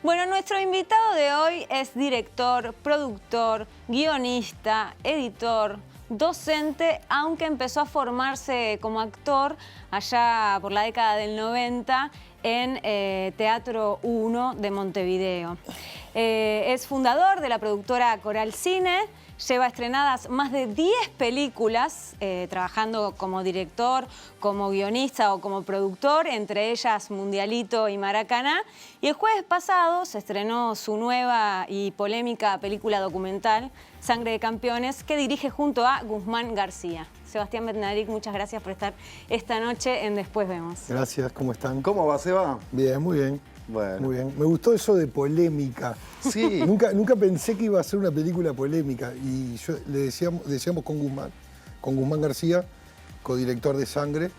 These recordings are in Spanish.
Bueno, nuestro invitado de hoy es director, productor, guionista, editor, docente, aunque empezó a formarse como actor allá por la década del 90 en Teatro 1 de Montevideo. Es fundador de la productora Coral Cine, lleva estrenadas más de 10 películas, trabajando como director, como guionista o como productor, entre ellas Mundialito y Maracaná. Y el jueves pasado se estrenó su nueva y polémica película documental, Sangre de Campeones, que dirige junto a Guzmán García. Sebastián Bednarik, muchas gracias por estar esta noche en Después Vemos. Gracias, ¿cómo están? ¿Cómo va, Seba? Bien, muy bien. Bueno. Muy bien. Me gustó eso de polémica. Sí. Nunca pensé que iba a ser una película polémica. Y yo le decíamos con Guzmán García, codirector de Sangre,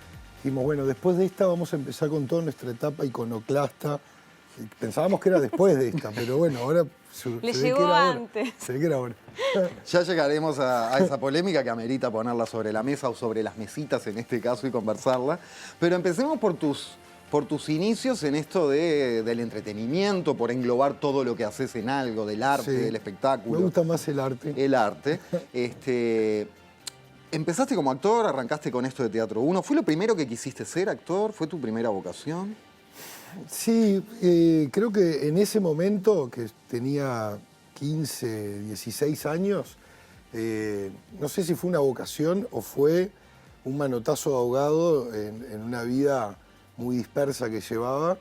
dijimos, bueno, después de esta vamos a empezar con toda nuestra etapa iconoclasta. Pensábamos que era después de esta, pero bueno, ahora Le llegó antes. Se ve que era ahora. Ya llegaremos a esa polémica que amerita ponerla sobre la mesa o sobre las mesitas en este caso y conversarla. Pero empecemos por tus inicios en esto del entretenimiento, por englobar todo lo que haces en algo, del arte, Sí. del espectáculo. Me gusta más el arte. El arte. Empezaste como actor, arrancaste con esto de Teatro 1. ¿Fue lo primero que quisiste ser, actor? ¿Fue tu primera vocación? Sí, creo que en ese momento, que tenía 15, 16 años, no sé si fue una vocación o fue un manotazo ahogado en una vida muy dispersa que llevaba.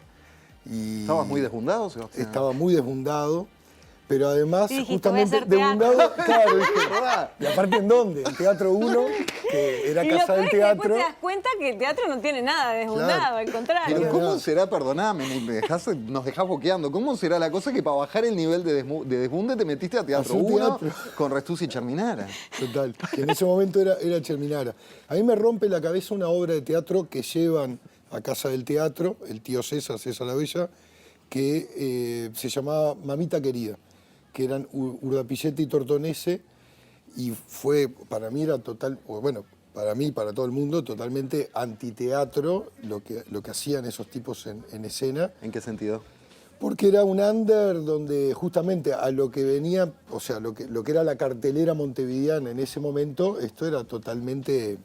Y ¿Estabas muy desbundado, Sebastián? estaba muy desbundado, pero además, Y dijiste, voy a justamente hacer teatro. desbundado, claro, dije, y aparte ¿en dónde? En Teatro 1, que era Y lo casa peor del es que después teatro. te das cuenta que el teatro no tiene nada de desbundado, Claro. al contrario. Pero Claro. ¿cómo será, perdoname, nos dejás boqueando, cómo será la cosa que para bajar el nivel de desbunde te metiste a Teatro Hacer 1 teatro. con Restucci y Cherminara? Total, que en ese momento era Cherminara. A mí me rompe la cabeza una obra de teatro que llevan a Casa del Teatro, el tío César la Bella, que se llamaba Mamita Querida, que eran Urdapilleta y Tortonese, y fue, para mí era total, bueno, para mí y para todo el mundo, totalmente antiteatro lo que hacían esos tipos en escena. ¿En qué sentido? Porque era un under donde justamente a lo que venía, o sea, lo que era la cartelera montevideana en ese momento, esto era totalmente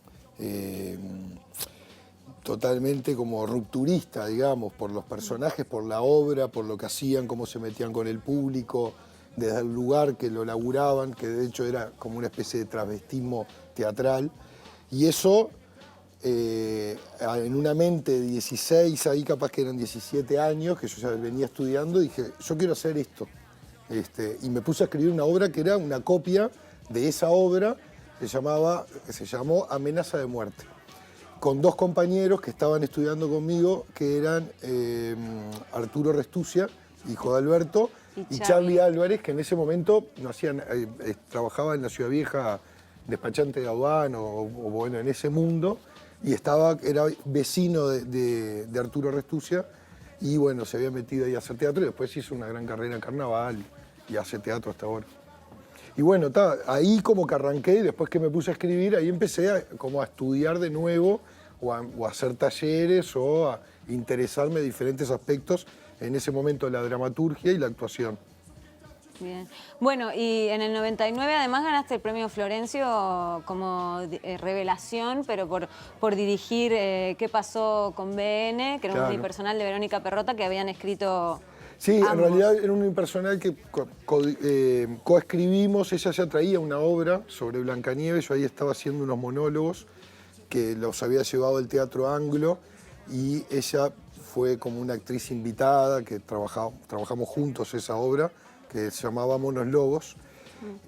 como rupturista, digamos, por los personajes, por la obra, por lo que hacían, cómo se metían con el público, desde el lugar que lo laburaban, que de hecho era como una especie de travestismo teatral. Y eso, en una mente de 16, ahí capaz que eran 17 años, que yo ya venía estudiando, dije, yo quiero hacer esto. Y me puse a escribir una obra que era una copia de esa obra, que se llamó Amenaza de Muerte, con dos compañeros que estaban estudiando conmigo, que eran Arturo Restucia, hijo de Alberto, y Charlie Álvarez, que en ese momento no hacían, trabajaba en la Ciudad Vieja, despachante de aduana o bueno, en ese mundo, y era vecino de Arturo Restucia, y bueno, se había metido ahí a hacer teatro, y después hizo una gran carrera en carnaval, y hace teatro hasta ahora. Y bueno, ahí como que arranqué, y después que me puse a escribir, ahí empecé como a estudiar de nuevo, o a hacer talleres, o a interesarme en diferentes aspectos, en ese momento la dramaturgia y la actuación. Bien. Bueno, y en el 99 además ganaste el premio Florencio como revelación, pero por dirigir ¿Qué pasó con BN? Que era un unipersonal de Verónica Perrota que habían escrito. Sí, ambos. en realidad era un unipersonal que coescribimos. Ella ya traía una obra sobre Blancanieves, yo ahí estaba haciendo unos monólogos que los había llevado el Teatro Anglo, y ella fue como una actriz invitada, que trabajamos juntos esa obra, que se llamaba Monos Lobos,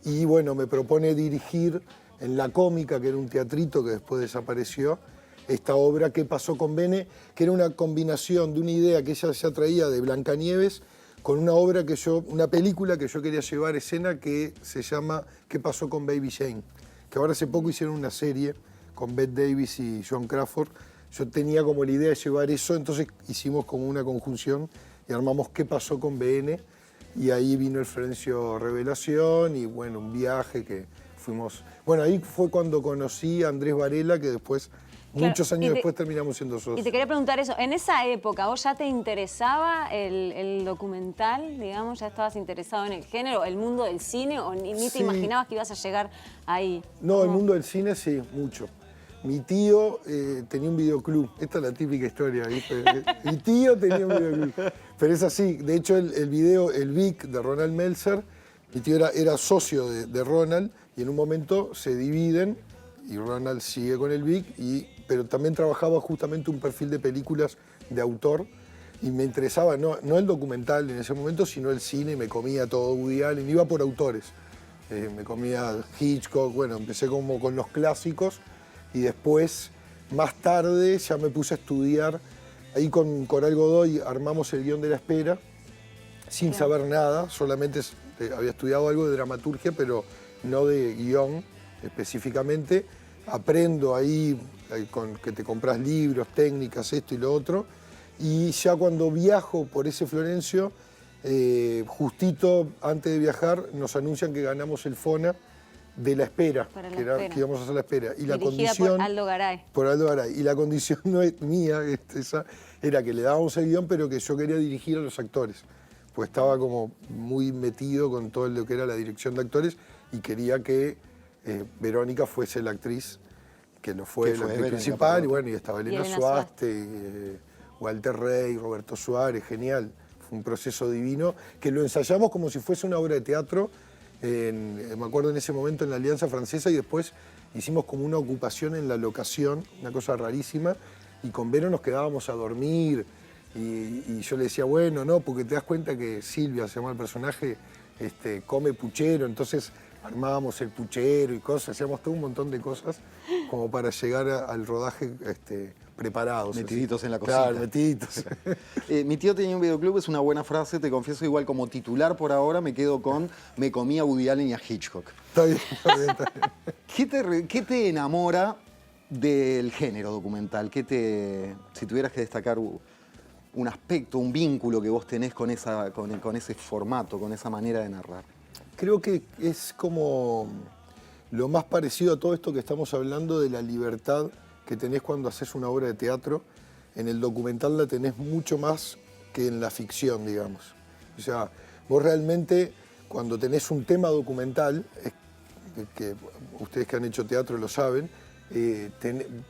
y bueno, me propone dirigir en La Cómica, que era un teatrito que después desapareció, esta obra ¿Qué pasó con Bene?, que era una combinación de una idea que ella ya traía de Blancanieves con una obra una película que yo quería llevar a escena, que se llama ¿Qué pasó con Baby Jane?, que ahora hace poco hicieron una serie con Bette Davis y Joan Crawford. Yo tenía como la idea de llevar eso, entonces hicimos como una conjunción y armamos ¿Qué pasó con BN? Y ahí vino el Florencio Revelación y bueno, un viaje que fuimos. Bueno, ahí fue cuando conocí a Andrés Varela, que después Muchos años y después terminamos siendo Y te socios. quería preguntar eso, en esa época, ¿vos ya te interesaba el documental, digamos? ¿Ya estabas interesado en el género, el mundo del cine, o ni te Sí. imaginabas que ibas a llegar ahí? No, el ¿Cómo? mundo del cine sí, mucho. Mi tío tenía un videoclub. Esta es la típica historia, ¿viste? Mi tío tenía un videoclub. Pero es así. De hecho, el video, el Vic de Ronald Meltzer, mi tío era socio de Ronald y en un momento se dividen y Ronald sigue con el Vic, pero también trabajaba justamente un perfil de películas de autor y me interesaba no el documental en ese momento, sino el cine y me comía todo Woody Allen, iba por autores. Me comía Hitchcock, bueno, empecé como con los clásicos y después, más tarde, ya me puse a estudiar. Ahí con Coral Godoy armamos el guión de La Espera, sin saber nada, solamente había estudiado algo de dramaturgia, pero no de guión específicamente. Aprendo ahí con que te compras libros, técnicas, esto y lo otro. Y ya cuando viajo por ese Florencio, justito antes de viajar, nos anuncian que ganamos el FONA de La Espera, Para La que Espera. que íbamos a hacer La Espera. Y la Dirigida condición, por Aldo Garay. por Aldo Garay. Y la condición no es mía, esa, era que le dábamos el guión, pero que yo quería dirigir a los actores. Pues estaba como muy metido con todo lo que era la dirección de actores y quería que Verónica fuese la actriz, que lo fue, Que fue la actriz Verónica principal. Pardo. Y bueno, y estaba Elena Elena Suaste, Walter Rey, Roberto Suárez, genial. Fue un proceso divino que lo ensayamos como si fuese una obra de teatro. Me acuerdo en ese momento en la Alianza Francesa y después hicimos como una ocupación en la locación, una cosa rarísima, y con Vero nos quedábamos a dormir y yo le decía, bueno, no, porque te das cuenta que Silvia, se llama el personaje, come puchero, entonces armábamos el puchero y cosas, hacíamos todo un montón de cosas como para llegar al rodaje preparados. Metiditos así. en la cocina. Claro, metiditos. Mi tío tenía un videoclub, es una buena frase, te confieso, igual como titular por ahora me quedo con me comía a Woody Allen y a Hitchcock. Está bien, está bien, está bien. ¿Qué te enamora del género documental? Si tuvieras que destacar un aspecto, un vínculo que vos tenés con ese formato, con esa manera de narrar? Creo que es como lo más parecido a todo esto que estamos hablando de la libertad que tenés cuando haces una obra de teatro. En el documental la tenés mucho más que en la ficción, digamos. O sea, vos realmente cuando tenés un tema documental, que ustedes que han hecho teatro lo saben,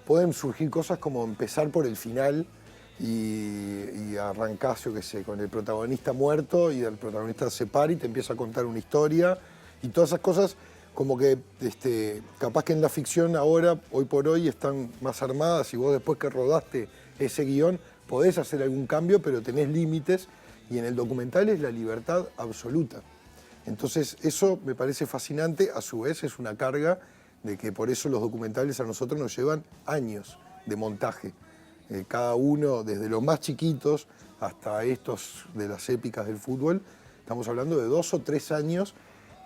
pueden surgir cosas como empezar por el final y arrancás, yo qué sé, con el protagonista muerto y el protagonista se para y te empieza a contar una historia y todas esas cosas como que capaz que en la ficción ahora, hoy por hoy, están más armadas y vos después que rodaste ese guión podés hacer algún cambio, pero tenés límites y en el documental es la libertad absoluta. Entonces eso me parece fascinante, a su vez es una carga de que por eso los documentales a nosotros nos llevan años de montaje. Cada uno, desde los más chiquitos hasta estos de las épicas del fútbol, estamos hablando de 2 o 3 años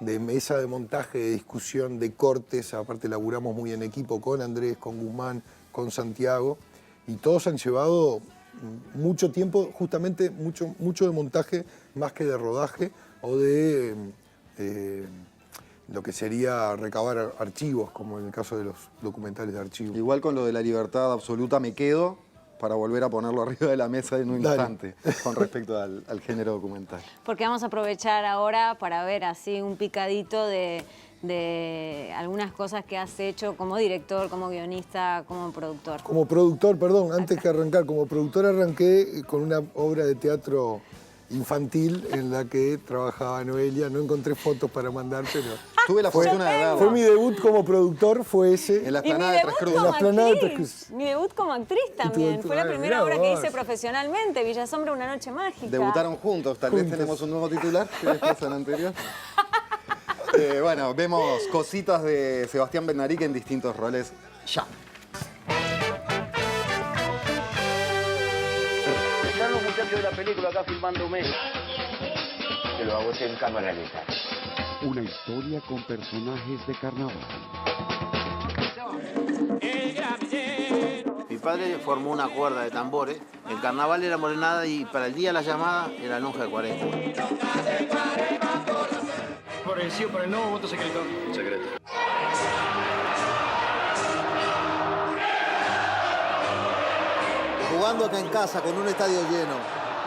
de mesa de montaje, de discusión, de cortes. Aparte laburamos muy en equipo con Andrés, con Guzmán, con Santiago, y todos han llevado mucho tiempo, justamente mucho de montaje más que de rodaje o de lo que sería recabar archivos, como en el caso de los documentales de archivo. Igual con lo de la libertad absoluta me quedo para volver a ponerlo arriba de la mesa en un Dale. instante con respecto al género documental. Porque vamos a aprovechar ahora para ver así un picadito de algunas cosas que has hecho como director, como guionista, como productor. Como productor, perdón, antes que arrancar, como productor arranqué con una obra de teatro infantil en la que trabajaba Noelia. No encontré fotos para mandar, pero Tuve la fortuna de verla. fue mi debut como productor, fue ese. En la Y mi explanada de Tres debut Cruces. En la como explanada de Tres actriz. Cruces. Mi debut como actriz también. tu- Fue la ah, primera mirá obra que vos. hice profesionalmente, Villa Sombra, una noche mágica. Debutaron juntos, tal vez Juntos. tenemos un nuevo titular que después en la anterior. Bueno, vemos cositas de Sebastián Bednarik en distintos roles ya. Están los muchachos de la película acá filmándome. Que lo hago en cámara lenta. Una historia con personajes de carnaval. Mi padre formó una cuerda de tambores. El carnaval era morenada y para el día de la llamada era lonja de 40. Por el sí o por el no, voto secreto. Secreto. jugando acá en casa con un estadio lleno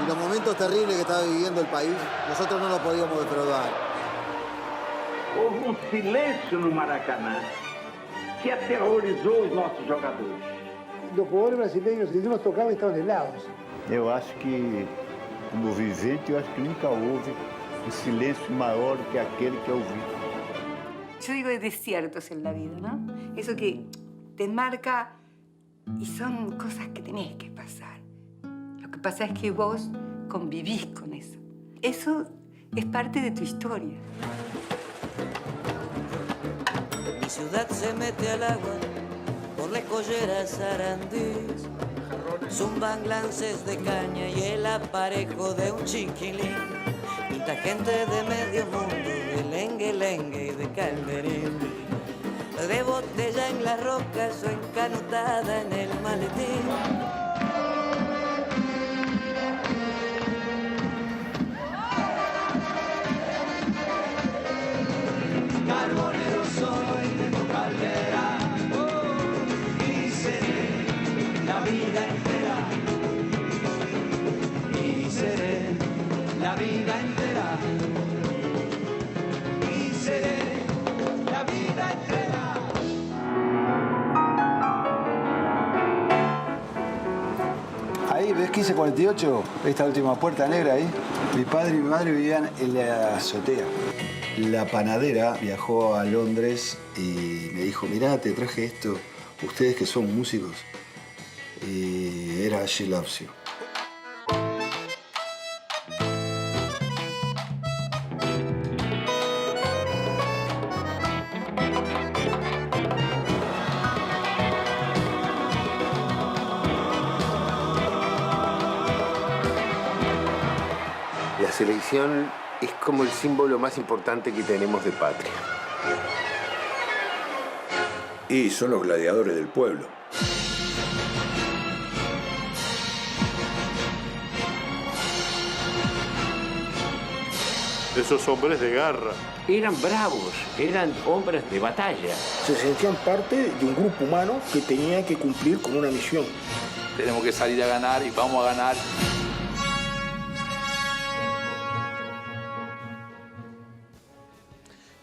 y los momentos terribles que estaba viviendo el país, nosotros no lo podíamos defraudar. Houve silêncio no Maracanã que aterrorizou os nossos jogadores. Los jugadores brasileños, si nos tocaba, estaban helados. Eu acho que, como vivente, eu acho que nunca houve silêncio maior que aquele que eu vi. Yo digo de desiertos en la vida, ¿no? Eso que te marca y son cosas que tenés que pasar. Lo que pasa es que vos convivís con eso. Eso es parte de tu historia. Mi ciudad se mete al agua por la collera Sarandís. Zumban lances de caña y el aparejo de un chiquilín. Pinta gente de medio mundo, de lengue-lengue y de calderín. De botella en las rocas o encanutada en el maletín. Carbonero soy, tengo caldera, y seré la vida entera, y seré la vida entera, y seré la vida entera. Ahí, ¿ves 1548? Esta última puerta negra ahí. Mi padre y mi madre vivían en la azotea. La panadera viajó a Londres y me dijo, mirá, te traje esto, ustedes que son músicos. Y era She Loves You. La selección es como el símbolo más importante que tenemos de patria. Y son los gladiadores del pueblo. Esos hombres de garra. Eran bravos, eran hombres de batalla. Se sentían parte de un grupo humano que tenía que cumplir con una misión. Tenemos que salir a ganar y vamos a ganar.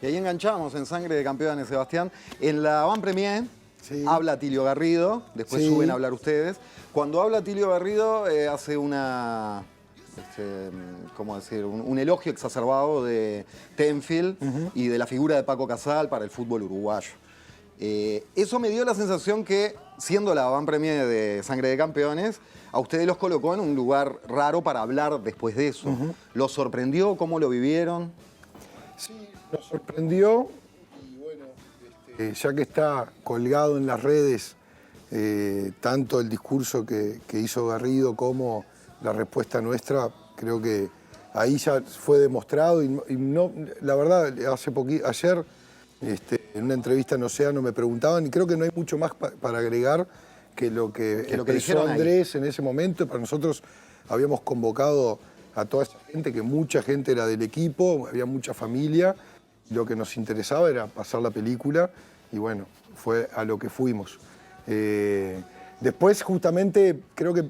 Y ahí enganchamos en Sangre de Campeones, Sebastián. En la avant-première habla Tilio Garrido, después suben a hablar ustedes. Cuando habla Tilio Garrido hace una... ¿cómo decir? Un elogio exacerbado de Tenfield y de la figura de Paco Casal para el fútbol uruguayo. Eso me dio la sensación que, siendo la avant-première de Sangre de Campeones, a ustedes los colocó en un lugar raro para hablar después de eso. ¿Los sorprendió? ¿Cómo lo vivieron? Sí, nos sorprendió y bueno, ya que está colgado en las redes tanto el discurso que hizo Garrido como la respuesta nuestra, creo que ahí ya fue demostrado y no, la verdad, ayer en una entrevista en Océano me preguntaban y creo que no hay mucho más para agregar que lo que expresó Andrés en ese momento. Para nosotros habíamos convocado a toda esa gente, que mucha gente era del equipo, había mucha familia. Lo que nos interesaba era pasar la película y bueno, fue a lo que fuimos. Después justamente creo que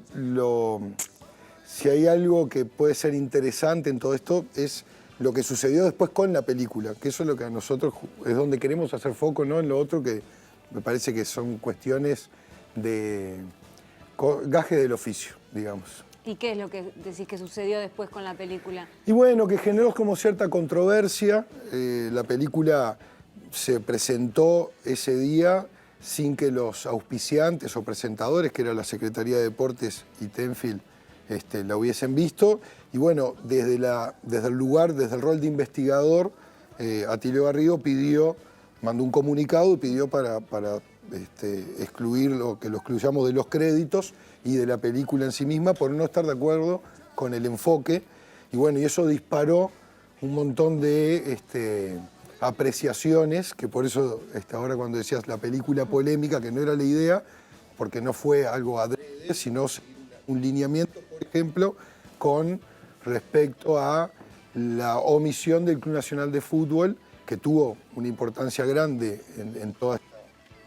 si hay algo que puede ser interesante en todo esto es lo que sucedió después con la película, que eso es lo que a nosotros es donde queremos hacer foco, ¿no? En lo otro que me parece que son cuestiones de gaje del oficio, digamos. ¿Y qué es lo que decís que sucedió después con la película? Y bueno, que generó como cierta controversia. La película se presentó ese día sin que los auspiciantes o presentadores, que era la Secretaría de Deportes y Tenfield, la hubiesen visto. Y bueno, desde el lugar, desde el rol de investigador, Atilio Garrido mandó un comunicado y pidió para excluirlo, que lo excluyamos de los créditos y de la película en sí misma por no estar de acuerdo con el enfoque. Y bueno, y eso disparó un montón de apreciaciones, que por eso ahora cuando decías la película polémica, que no era la idea, porque no fue algo adrede, sino un lineamiento, por ejemplo, con respecto a la omisión del Club Nacional de Fútbol, que tuvo una importancia grande en toda esta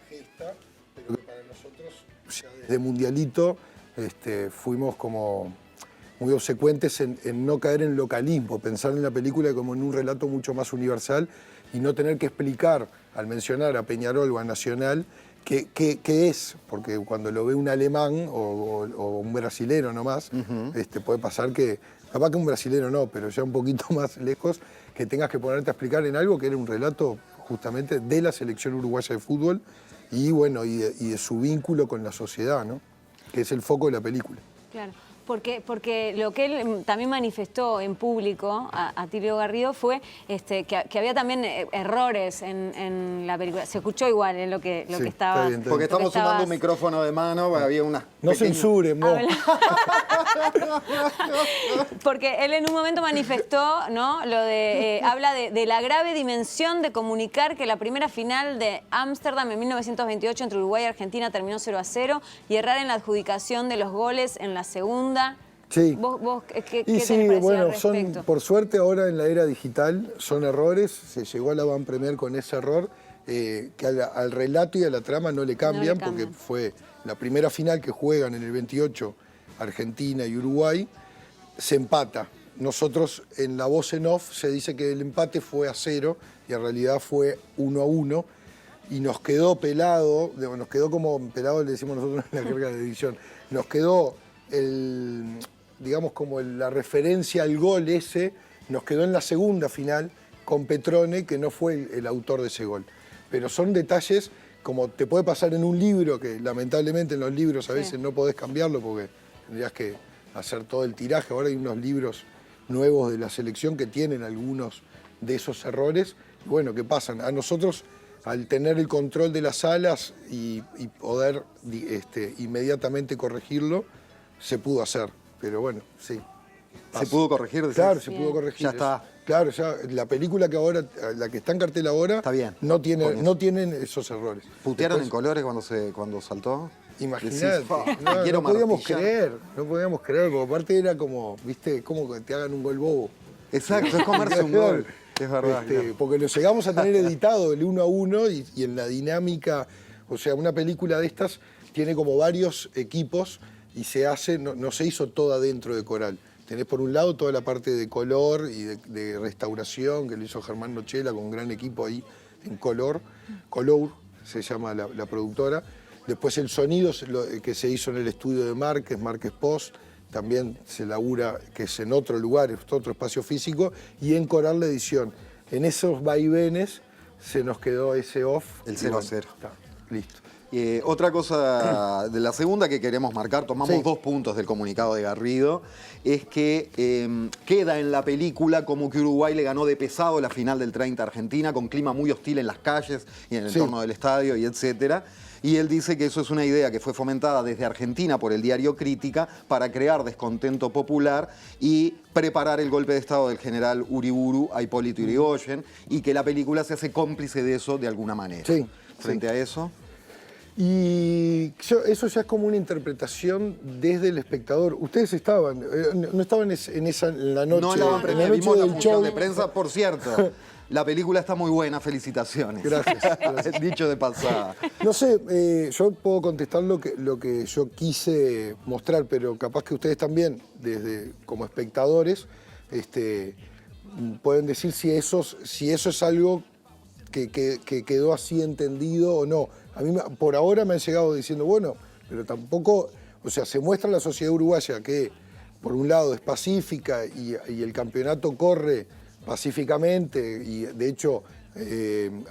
gesta, pero que para nosotros, ya desde Mundialito, fuimos como muy obsecuentes en no caer en localismo, pensar en la película como en un relato mucho más universal y no tener que explicar al mencionar a Peñarol o a Nacional qué es, porque cuando lo ve un alemán o un brasilero nomás, puede pasar que, capaz que un brasilero no, pero ya un poquito más lejos, que tengas que ponerte a explicar en algo que era un relato justamente de la selección uruguaya de fútbol y bueno, y de su vínculo con la sociedad, ¿no? Que es el foco de la película. Claro. Porque lo que él también manifestó en público a Tilio Garrido fue que había también errores en la película. Se escuchó igual en lo que estaba... Bien, porque estamos sumando un micrófono de mano, había unas... No censuren, vos. Porque él en un momento manifestó, ¿no? Lo de habla de la grave dimensión de comunicar que la primera final de Ámsterdam en 1928 entre Uruguay y Argentina terminó 0-0 y errar en la adjudicación de los goles en la segunda. Sí. ¿Vos qué y te sí, parecía bueno, al respecto? por suerte ahora en la era digital son errores, se llegó a la Van Premier con ese error, que al relato y a la trama no le cambian, porque fue la primera final que juegan en el 28 Argentina y Uruguay, se empata. Nosotros en la voz en off se dice que el empate fue a 0 y en realidad fue 1-1 y nos quedó pelado, nos quedó como pelado, le decimos nosotros en la carga de edición, nos quedó digamos como la referencia al gol ese, nos quedó en la segunda final con Petrone, que no fue el autor de ese gol. Pero son detalles como te puede pasar en un libro, que lamentablemente en los libros a veces no podés cambiarlo porque tendrías que hacer todo el tiraje. Ahora hay unos libros nuevos de la selección que tienen algunos de esos errores. Y bueno, ¿qué pasan? A nosotros, al tener el control de las salas y poder inmediatamente corregirlo, se pudo hacer, pero bueno, sí. ¿Se pudo corregir? ¿Decís? Claro, se pudo corregir. Ya está. Claro, ya la película que ahora, la que está en cartel ahora, está bien, no tienen esos errores. ¿Putearon en colores cuando saltó? Imagínate, no podíamos creer, porque aparte era como, viste, como que te hagan un gol bobo. Exacto, es comerse un gol. Es verdad. Porque lo llegamos a tener editado el 1-1 y en la dinámica, o sea, una película de estas tiene como varios equipos y se hace, no se hizo toda dentro de Coral. Tenés por un lado toda la parte de color y de restauración que lo hizo Germán Nochela con un gran equipo ahí en Color se llama la productora. Después el sonido que se hizo en el estudio de Márquez Post, también se labura, que es en otro lugar, es otro espacio físico, y en Coral la edición. En esos vaivenes se nos quedó ese off. El 0-0. Listo. Otra cosa de la segunda que queremos marcar, tomamos 2 puntos del comunicado de Garrido, es que queda en la película como que Uruguay le ganó de pesado la final del 30 a Argentina, con clima muy hostil en las calles y en el entorno del estadio y etcétera. Y él dice que eso es una idea que fue fomentada desde Argentina por el diario Crítica para crear descontento popular y preparar el golpe de estado del general Uriburu a Hipólito Yrigoyen, y que la película se hace cómplice de eso de alguna manera. Frente a eso... Y eso ya es como una interpretación desde el espectador. Ustedes estaban, no estaban en la noche. No en la Van Premier, vimos la función de prensa, por cierto. La película está muy buena, felicitaciones. Gracias. Dicho de pasada. No sé, yo puedo contestar lo que yo quise mostrar, pero capaz que ustedes también, como espectadores, pueden decir si eso es algo que quedó así entendido o no. A mí por ahora me han llegado diciendo, bueno, pero tampoco, o sea, se muestra la sociedad uruguaya que por un lado es pacífica y el campeonato corre pacíficamente y de hecho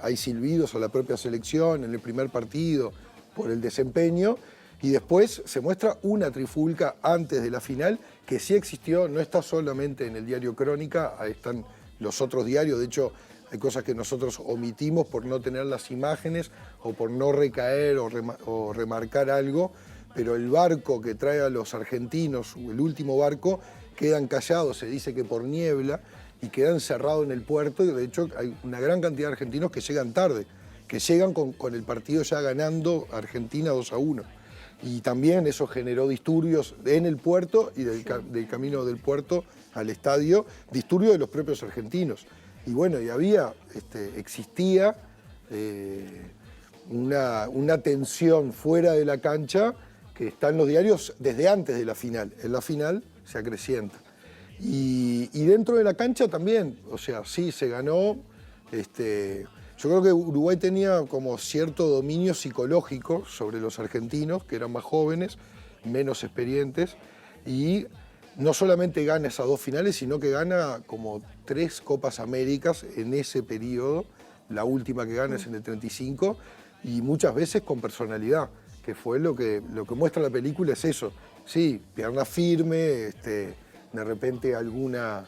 hay silbidos a la propia selección en el primer partido por el desempeño, y después se muestra una trifulca antes de la final que sí existió, no está solamente en el diario Crónica, ahí están los otros diarios, de hecho hay cosas que nosotros omitimos por no tener las imágenes o por no recaer o remarcar algo, pero el barco que trae a los argentinos, el último barco, quedan callados, se dice que por niebla, y quedan encerrados en el puerto, y de hecho hay una gran cantidad de argentinos que llegan tarde, que llegan con el partido ya ganando Argentina 2-1. Y también eso generó disturbios en el puerto y del camino del puerto al estadio, disturbios de los propios argentinos. Y bueno, y existía una tensión fuera de la cancha que está en los diarios desde antes de la final. En la final se acrecienta. Y dentro de la cancha también, o sea, sí, se ganó. Yo creo que Uruguay tenía como cierto dominio psicológico sobre los argentinos, que eran más jóvenes, menos experientes, y no solamente gana esas 2 finales, sino que gana como 3 Copas Américas en ese periodo. La última que gana es en el 35, y muchas veces con personalidad, que fue lo que muestra la película, es eso. Sí, pierna firme, de repente alguna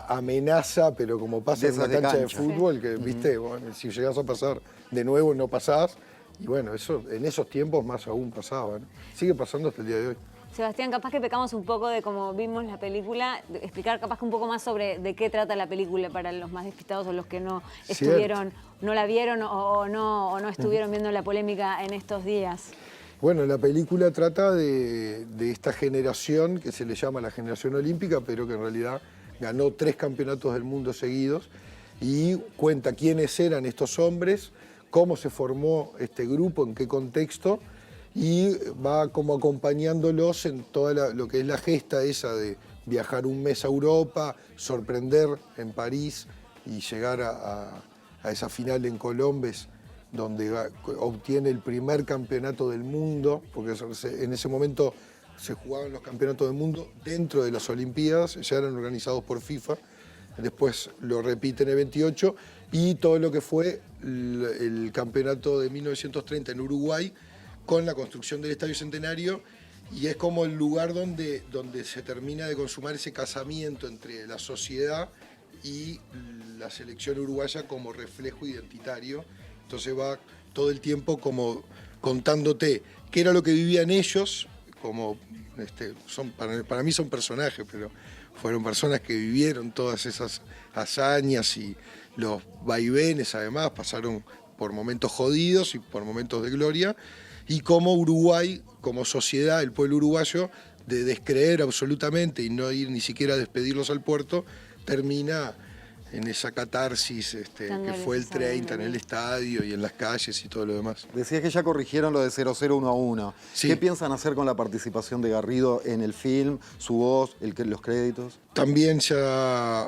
amenaza, pero como pasa en una cancha de fútbol, que viste, bueno, si llegas a pasar de nuevo no pasás, y bueno, eso en esos tiempos más aún pasaba, ¿no? Sigue pasando hasta el día de hoy. Sebastián, capaz que pecamos un poco de cómo vimos la película, explicar capaz que un poco más sobre de qué trata la película para los más despistados o los que no estuvieron, no la vieron o no estuvieron viendo la polémica en estos días. Bueno, la película trata de esta generación que se le llama la generación olímpica, pero que en realidad ganó 3 campeonatos del mundo seguidos, y cuenta quiénes eran estos hombres, cómo se formó este grupo, en qué contexto, y va como acompañándolos en toda lo que es la gesta esa de viajar un mes a Europa, sorprender en París y llegar a esa final en Colombes, donde obtiene el primer campeonato del mundo, porque en ese momento se jugaban los campeonatos del mundo dentro de las Olimpiadas, ya eran organizados por FIFA, después lo repite en el 28, y todo lo que fue el campeonato de 1930 en Uruguay, con la construcción del Estadio Centenario, y es como el lugar donde se termina de consumar ese casamiento entre la sociedad y la selección uruguaya como reflejo identitario. Entonces va todo el tiempo como contándote qué era lo que vivían ellos, como para mí son personajes, pero fueron personas que vivieron todas esas hazañas y los vaivenes, además, pasaron por momentos jodidos y por momentos de gloria, y cómo Uruguay, como sociedad, el pueblo uruguayo, de descreer absolutamente y no ir ni siquiera a despedirlos al puerto, termina en esa catarsis que fue el 30 en el estadio y en las calles y todo lo demás. Decías que ya corrigieron lo de 0-0-1-1. Sí. ¿Qué piensan hacer con la participación de Garrido en el film, su voz, los créditos? También ya,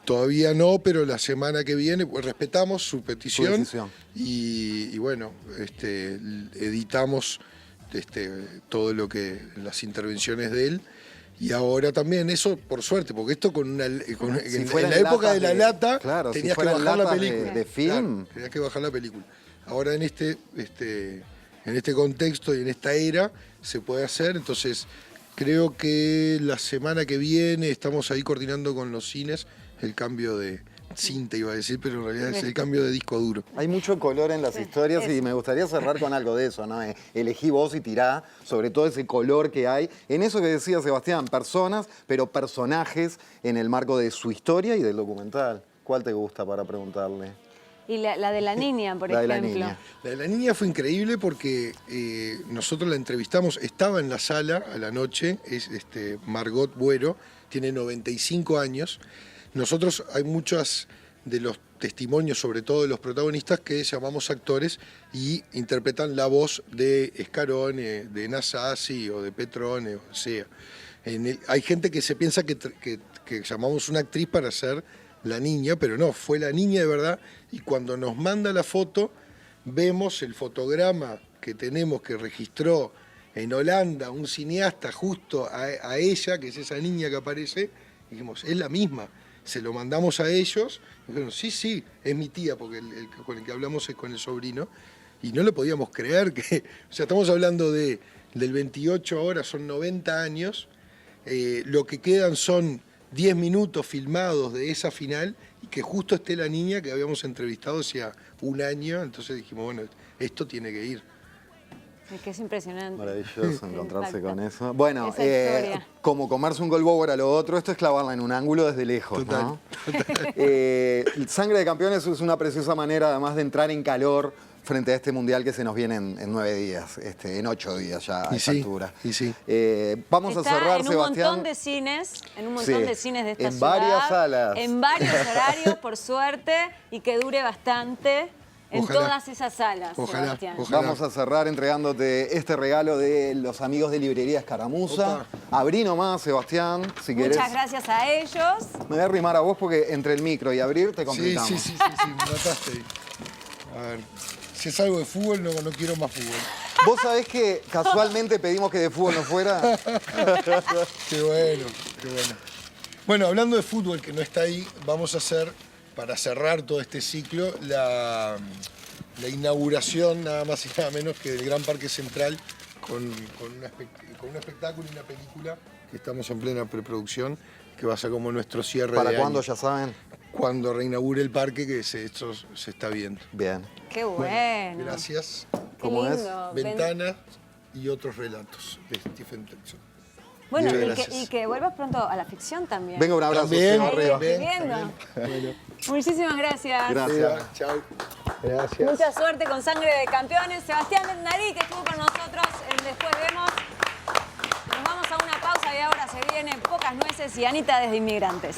todavía no, pero la semana que viene pues, respetamos su petición. Y bueno, editamos todo lo que, las intervenciones de él. Y ahora también eso, por suerte, porque esto en la época de la lata, claro, tenías que bajar la película. De film. Claro, tenías que bajar la película. Ahora en este contexto y en esta era se puede hacer, entonces creo que la semana que viene estamos ahí coordinando con los cines el cambio de cinta, iba a decir, pero en realidad es el cambio de disco duro. Hay mucho color en las historias y me gustaría cerrar con algo de eso, ¿no? Elegí vos y tirá, sobre todo ese color que hay. En eso que decía Sebastián, personas, pero personajes en el marco de su historia y del documental. ¿Cuál te gusta para preguntarle? Y la de la niña, por ejemplo. La de la niña fue increíble porque nosotros la entrevistamos, estaba en la sala a la noche, es Margot Buero, tiene 95 años. Nosotros hay muchos de los testimonios, sobre todo de los protagonistas, que llamamos actores y interpretan la voz de Scarone, de Nasasi o de Petrone, o sea. Hay gente que se piensa que llamamos una actriz para ser la niña, pero no, fue la niña de verdad, y cuando nos manda la foto, vemos el fotograma que tenemos que registró en Holanda un cineasta justo a ella, que es esa niña que aparece, y dijimos, es la misma. Se lo mandamos a ellos, y dijeron, sí, es mi tía, porque con el que hablamos es con el sobrino, y no lo podíamos creer, o sea, estamos hablando del 28 ahora, son 90 años, lo que quedan son 10 minutos filmados de esa final, y que justo esté la niña que habíamos entrevistado hacía un año, entonces dijimos, bueno, esto tiene que ir. Es que es impresionante. Maravilloso encontrarse con eso. Bueno, como comerse un Goldbauer a lo otro, esto es clavarla en un ángulo desde lejos, total, ¿no? Total. Sangre de Campeones es una preciosa manera, además, de entrar en calor frente a este mundial que se nos viene en 9 días, en 8 días ya a esta altura. Vamos a cerrar, Sebastián. En un montón de cines, de esta ciudad. En varias salas. En varios horarios, por suerte, y que dure bastante. en Ojalá. todas esas salas, Ojalá, Sebastián. ojalá. Vamos a cerrar entregándote este regalo de los amigos de Librería Escaramuza. Opa. Abrí nomás, Sebastián, si querés. Muchas gracias a ellos. Me voy a arrimar a vos porque entre el micro y abrir te Sí, complicamos. sí, me mataste ahí. A ver, si es algo de fútbol, no quiero más fútbol. ¿Vos sabés que casualmente pedimos que de fútbol no fuera? Qué bueno, qué bueno. Bueno, hablando de fútbol, que no está ahí, vamos a hacer, para cerrar todo este ciclo, la inauguración, nada más y nada menos que del Gran Parque Central, con un espectáculo y una película que estamos en plena preproducción, que va a ser como nuestro cierre ¿Para de cuándo año. ya saben? Cuando reinaugure el parque, que esto se está viendo. Bien. Qué bueno. Gracias. Qué ¿Cómo es? lindo. Ventanas y otros relatos de Stephen Jackson. Bueno, Muchas y que vuelvas pronto a la ficción también. Venga, un abrazo. También, Seba, arriba. Escribiendo. Bueno, Muchísimas gracias. Gracias. chao. Gracias. Mucha suerte con Sangre de Campeones. Sebastián Betnarí, que estuvo con nosotros en Después Vemos. Nos vamos a una pausa y ahora se viene Pocas Nueces y Anita desde Inmigrantes.